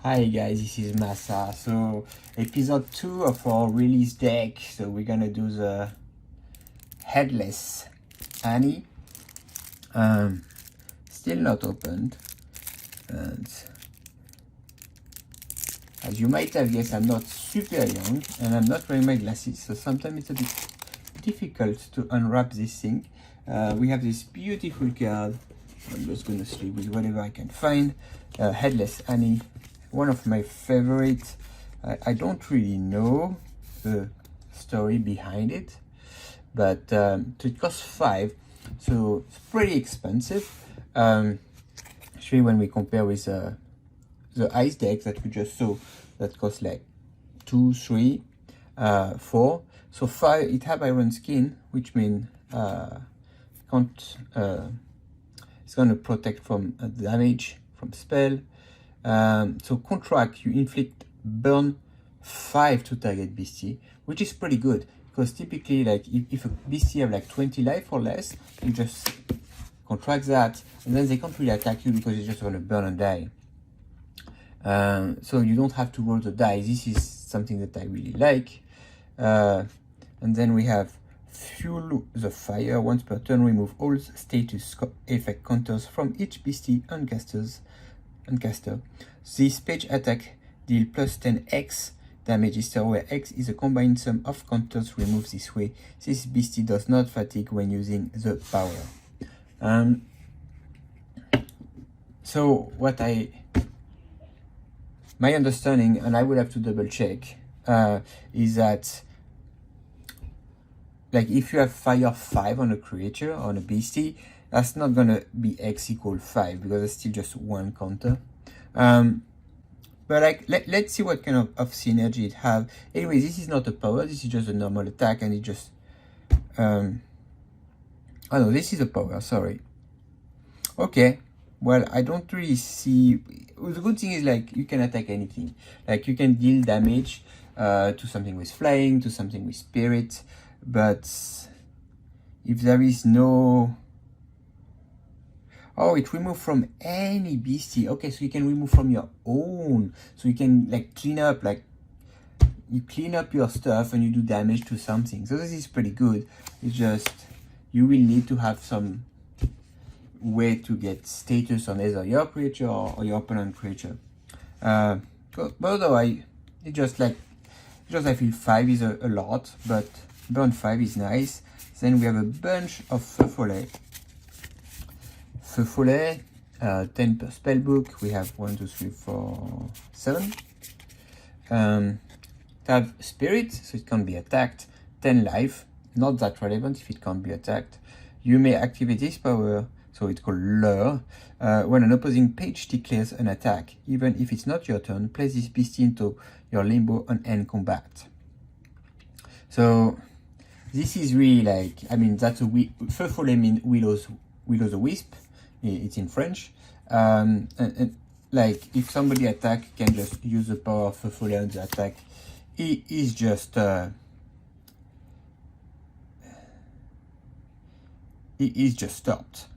Hi guys, this is Massa. So episode 2 of our release deck. So we're gonna do the Headless Annie. Still not opened. And as you might have guessed, I'm not super young and I'm not wearing my glasses, so sometimes it's a bit difficult to unwrap this thing. We have this beautiful card. I'm just gonna sleep with whatever I can find. Headless Annie, one of my favorites. I don't really know the story behind it, but so it costs 5, so it's pretty expensive. Especially when we compare with the ice deck that we just saw, that costs like 2, 3, 4. So 5, it have iron skin, which means can't it's gonna protect from damage from spell. So contract, you inflict burn 5 to target beastie, which is pretty good because typically, like if a beastie have like 20 life or less, you just contract that, and then they can't really attack you because it's just gonna burn and die. So you don't have to roll the die. This is something that I really like. And then we have Fuel the Fire. Once per turn, remove all status effect counters from each beastie and caster. This page attack deal plus 10x damage where x is a combined sum of counters removed this way. This beastie does not fatigue when using the power. So my understanding, and I would have to double check, is that like if you have fire 5 on a creature, on a beastie, that's not gonna be x equal 5 because it's still just one counter. But like let's see what kind of synergy it have. Anyway, this is not a power, this is just a normal attack, and it just oh no, this is a power, sorry. Okay, well, I don't really see. The good thing is, like, you can attack anything. Like, you can deal damage to something with flying, to something with spirit, but if there is no... Oh, it removes from any beastie. Okay, so you can remove from your own. So you can, like, clean up, like, you clean up your stuff and you do damage to something. So this is pretty good. It's just, you will need to have some way to get status on either your creature or your opponent creature. But although I feel 5 is a lot, but burn 5 is nice. Then we have a bunch of Feu Follet. 10 per spell book. We have 1, 2, 3, 4, 7. Have spirit, so it can't be attacked. 10 life, not that relevant if it can't be attacked. You may activate this power, so it's called Lure. When an opposing page declares an attack, even if it's not your turn, place this beastie into your limbo and end combat. So this is really like, I mean, that's a Feu Follet means Willow's the Wisp. It's in French. And like if somebody attack, you can just use the power of Feu Follet on the attack. It is just stopped.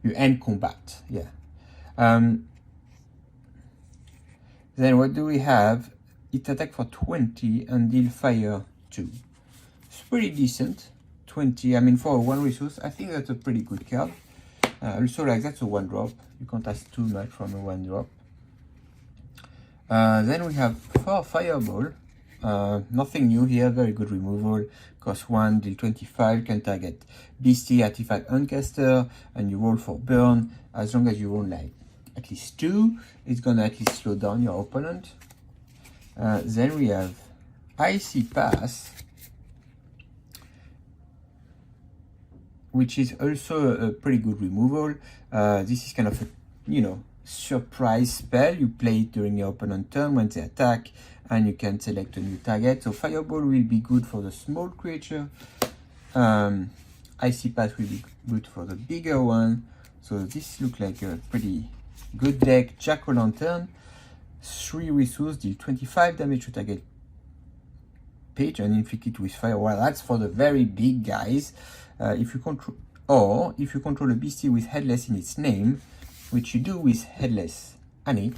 You end combat, yeah. Then what do we have? It attack for 20 and deal fire 2. It's pretty decent. 20, I mean, for a 1 resource, I think that's a pretty good card. Also, like, that's a 1-drop. You can't ask too much from a 1-drop. Then we have 4 Fireball. Nothing new here, very good removal. Cost 1, deal 25, can target beastie, artifact, and caster, and you roll for burn. As long as you roll like at least 2, it's gonna at least slow down your opponent. Then we have Icy Pass, which is also a pretty good removal. This is kind of a, surprise spell. You play it during your opponent's turn when they attack, and you can select a new target. So Fireball will be good for the small creature. Icy Pass will be good for the bigger one. So this looks like a pretty good deck. Jack-o'-lantern, 3 resource, deal 25 damage to target page and inflict it with fire. Well, that's for the very big guys. If you control a beastie with Headless in its name, which you do with Headless Annie.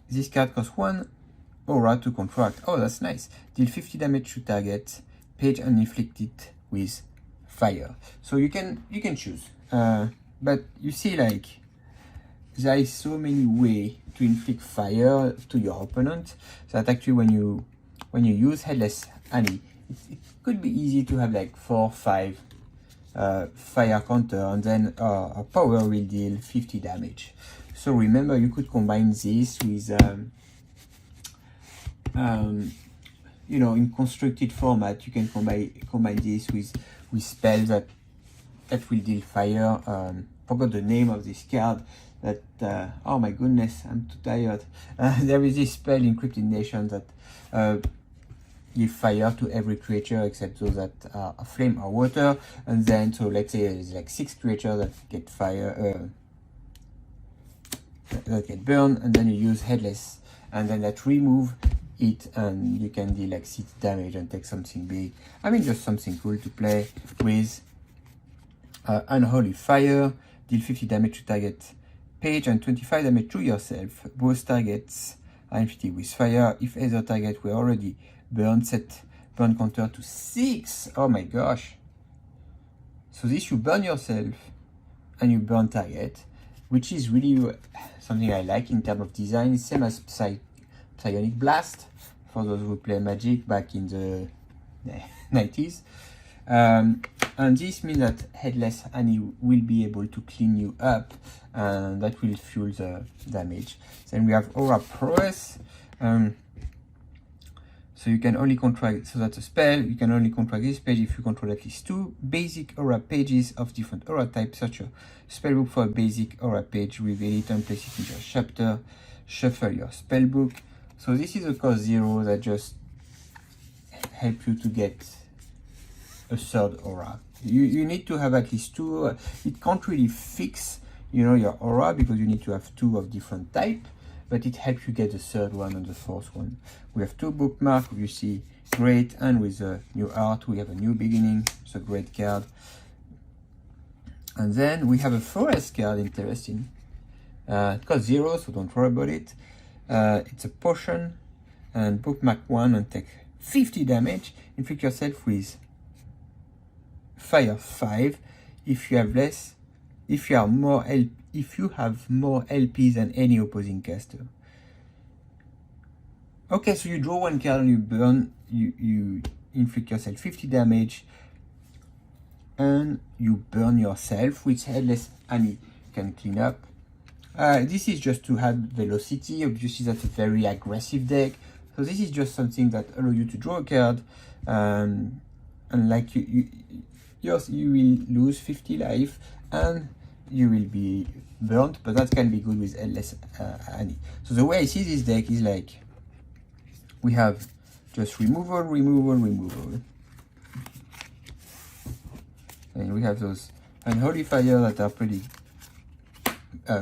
This card costs 1 aura to contract. Oh, that's nice. Deal 50 damage to target page and inflict it with fire. So you can choose. But you see, like, there is so many ways to inflict fire to your opponent that actually when you use Headless Annie, it could be easy to have like 4 or 5 fire counter, and then a power will deal 50 damage. So remember, you could combine this with you know, in constructed format, you can combine this with spells that will deal fire. Forgot the name of this card. That oh my goodness, I'm too tired. There is this spell in Cryptid Nation that give fire to every creature except those that are flame or water, and then so let's say there's like 6 creatures that get fire, that get burned, and then you use Headless, and then that remove it, and you can deal like 6 damage and take something big. I mean, just something cool to play with. Unholy Fire, deal 50 damage to target page and 25 damage to yourself. Both targets are inflicted with fire. If either target were already burned, set burn counter to 6. Oh my gosh. So this, you burn yourself and you burn target, which is really something I like in terms of design. It's same as Psionic Blast for those who play Magic back in the 90s. And this means that Headless Annie will be able to clean you up, and that will fuel the damage. Then we have Aura Prowess. So you can only contract, so that's a spell, you can only contract this page if you control at least 2 basic aura pages of different aura types. Search a spellbook for a basic aura page, reveal it and place it in your chapter. Shuffle your spellbook. So this is a cost 0 that just help you to get a third aura. You need to have at least 2. It can't really fix, you know, your aura because you need to have 2 of different type, but it helps you get the third one and the fourth one. We have 2 bookmark, you see, great, and with a new art we have a new beginning. It's a great card. And then we have a forest card, interesting. It costs 0, so don't worry about it. It's a potion, and bookmark 1 and take 50 damage. Inflict yourself with fire 5. If you have less, if you have more LP than any opposing caster. Okay, so you draw 1 card and you burn, you inflict yourself 50 damage, and you burn yourself, which Headless Annie can clean up. This is just to add velocity. Obviously that's a very aggressive deck, so this is just something that allows you to draw a card, and like you will lose 50 life and you will be burnt, but that can be good with Headless Annie. So the way I see this deck is like, we have just removal, and we have those Unholy Fire that are pretty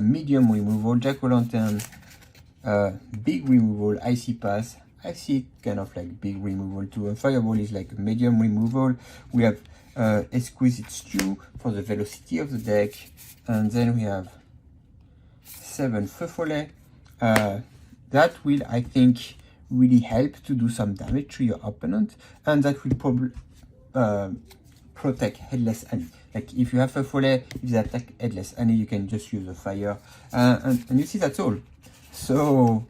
medium removal, Jack-o'-lantern, big removal, Icy Pass. I see it kind of like big removal too, and Fireball is like a medium removal. We have Exquisite Stew for the velocity of the deck, and then we have 7 Feu Follet. That will, I think, really help to do some damage to your opponent, and that will probably protect Headless Annie. Like if you have Feu Follet, if they attack Headless Annie, you can just use a fire, and you see that's all. So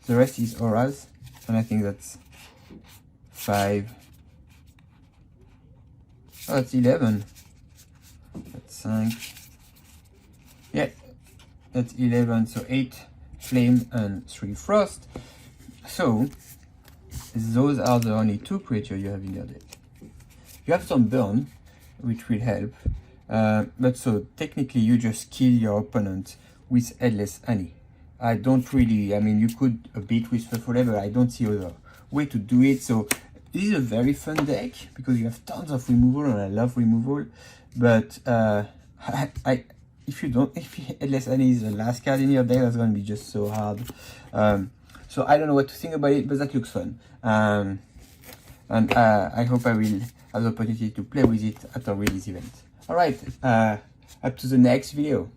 the rest is auras, and I think that's 5. Oh, that's 11. That's 5. Yeah, that's 11. So 8 flame and 3 frost. So those are the only 2 creatures you have in your deck. You have some burn, which will help, but so technically you just kill your opponent with Headless Annie. I don't really, I mean, you could a bit with Feu Follet, but I don't see other way to do it. So this is a very fun deck because you have tons of removal, and I love removal. But if Headless Annie is the last card in your deck, that's going to be just so hard. So I don't know what to think about it, but that looks fun. And I hope I will have the opportunity to play with it at a release event. Alright, Up to the next video.